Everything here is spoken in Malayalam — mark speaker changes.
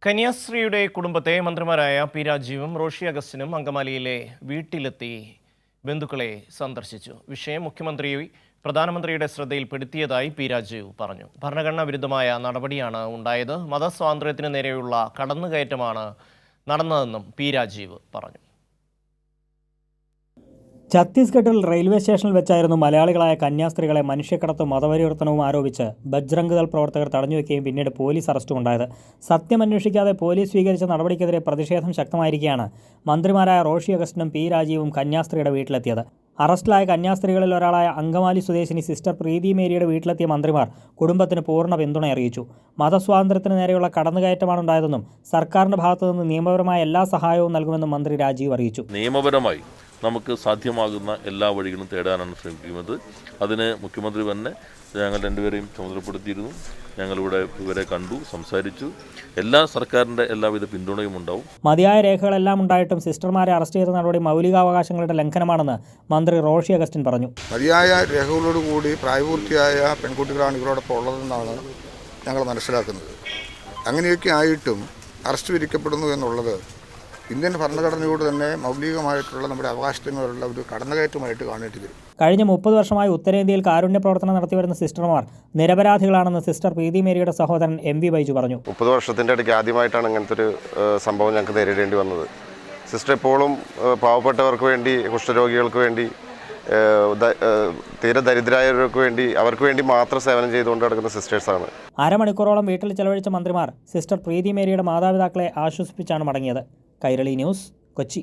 Speaker 1: കന്യാസ്ത്രീയുടെ കുടുംബത്തെ മന്ത്രിമാരായ പി രാജീവും റോഷി അഗസ്റ്റിനും അങ്കമാലിയിലെ വീട്ടിലെത്തി ബന്ധുക്കളെ സന്ദർശിച്ചു. വിഷയം പ്രധാനമന്ത്രിയുടെ ശ്രദ്ധയിൽപ്പെടുത്തിയതായി പി രാജീവ് പറഞ്ഞു. ഭരണഘടനാ വിരുദ്ധമായ നടപടിയാണ് ഉണ്ടായത്. മതസ്വാതന്ത്ര്യത്തിന് നേരെയുള്ള കടന്നുകയറ്റമാണ് നടന്നതെന്നും പി രാജീവ് പറഞ്ഞു.
Speaker 2: ഛത്തീസ്ഗഡിൽ റെയിൽവേ സ്റ്റേഷനിൽ വെച്ചായിരുന്നു മലയാളികളായ കന്യാസ്ത്രീകളെ മനുഷ്യക്കടത്തും മതപരിവർത്തനവും ആരോപിച്ച് ബജ്രംഗ് ദൾ പ്രവർത്തകർ തടഞ്ഞുവെക്കുകയും പിന്നീട് പോലീസ് അറസ്റ്റുമുണ്ടായത്. സത്യമന്വേഷിക്കാതെ പോലീസ് സ്വീകരിച്ച നടപടിക്കെതിരെ പ്രതിഷേധം ശക്തമായിരിക്കെയാണ് മന്ത്രിമാരായ റോഷി അഗസ്റ്റിനും പി രാജീവും കന്യാസ്ത്രീയുടെ വീട്ടിലെത്തിയത്. അറസ്റ്റിലായ കന്യാസ്ത്രീകളിൽ ഒരാളായ അങ്കമാലി സ്വദേശിനി സിസ്റ്റർ പ്രീതി മേരിയുടെ വീട്ടിലെത്തിയ മന്ത്രിമാർ കുടുംബത്തിന് പൂർണ്ണ പിന്തുണ അറിയിച്ചു. മതസ്വാതന്ത്ര്യത്തിന് നേരെയുള്ള കടന്നുകയറ്റമാണ് ഉണ്ടായതെന്നും സർക്കാരിന്റെ ഭാഗത്തുനിന്ന് നിയമപരമായ എല്ലാ സഹായവും നൽകുമെന്നും മന്ത്രി രാജീവ് അറിയിച്ചു.
Speaker 3: നിയമപരമായി നമുക്ക് സാധ്യമാകുന്ന എല്ലാ വഴികളും തേടാനാണ് ശ്രമിക്കുന്നത്. അതിന് മുഖ്യമന്ത്രി തന്നെ ഞങ്ങൾ രണ്ടുപേരെയും ചുമതലപ്പെടുത്തിയിരുന്നു. ഞങ്ങളിവിടെ ഇവരെ കണ്ടു, സംസാരിച്ചു. സർക്കാരിൻ്റെ എല്ലാവിധ പിന്തുണയും ഉണ്ടാവും.
Speaker 2: മതിയായ രേഖകളെല്ലാം ഉണ്ടായിട്ടും സിസ്റ്റർമാരെ അറസ്റ്റ് ചെയ്ത നടപടി മൗലികാവകാശങ്ങളുടെ ലംഘനമാണെന്ന് മന്ത്രി റോഷി അഗസ്റ്റിൻ പറഞ്ഞു.
Speaker 4: മതിയായ രേഖകളോടുകൂടി പ്രായപൂർത്തിയായ പെൺകുട്ടികളാണ് ഇവരോടൊപ്പം ഉള്ളതെന്നാണ് ഞങ്ങൾ മനസ്സിലാക്കുന്നത്. അങ്ങനെയൊക്കെ ആയിട്ടും അറസ്റ്റ് വിധിക്കപ്പെടുന്നു എന്നുള്ളത് ഇന്ത്യൻ ഭരണഘടനയോട് തന്നെ മൗലികമായിട്ടുള്ള നമ്മുടെ അവകാശത്തിനുള്ള ഒരു കടന്നുകയറ്റമായിട്ട് കാണേണ്ടി വരും.
Speaker 2: കഴിഞ്ഞ 30 വർഷമായി ഉത്തരേന്ത്യയിൽ കാരുണ്യ പ്രവർത്തനം നടത്തിവരുന്ന സിസ്റ്റർമാർ നിരപരാധികളാണെന്ന് സിസ്റ്റർ പ്രീതി മേരിയുടെ സഹോദരൻ MV ബൈജു പറഞ്ഞു.
Speaker 5: 30 വർഷത്തിൻ്റെ ഇടയ്ക്ക് ആദ്യമായിട്ടാണ് ഇങ്ങനത്തെ ഒരു സംഭവം ഞങ്ങൾക്ക് നേരിടേണ്ടി വന്നത്. സിസ്റ്റർ എപ്പോഴും പാവപ്പെട്ടവർക്ക് വേണ്ടി, കുഷ്ഠരോഗികൾക്ക് വേണ്ടി, തീരെ ദരിദ്രരായവർക്ക് വേണ്ടി, അവർക്ക് വേണ്ടി മാത്രം സേവനം ചെയ്തുകൊണ്ട് നടക്കുന്ന സിസ്റ്റേഴ്സാണ്.
Speaker 2: അരമണിക്കൂറോളം വീട്ടിൽ ചെലവഴിച്ച മന്ത്രിമാർ സിസ്റ്റർ പ്രീതി മേരിയുടെ മാതാപിതാക്കളെ ആശ്വസിപ്പിച്ചാണ് മടങ്ങിയത്. കൈരളി ന്യൂസ്, കൊച്ചി.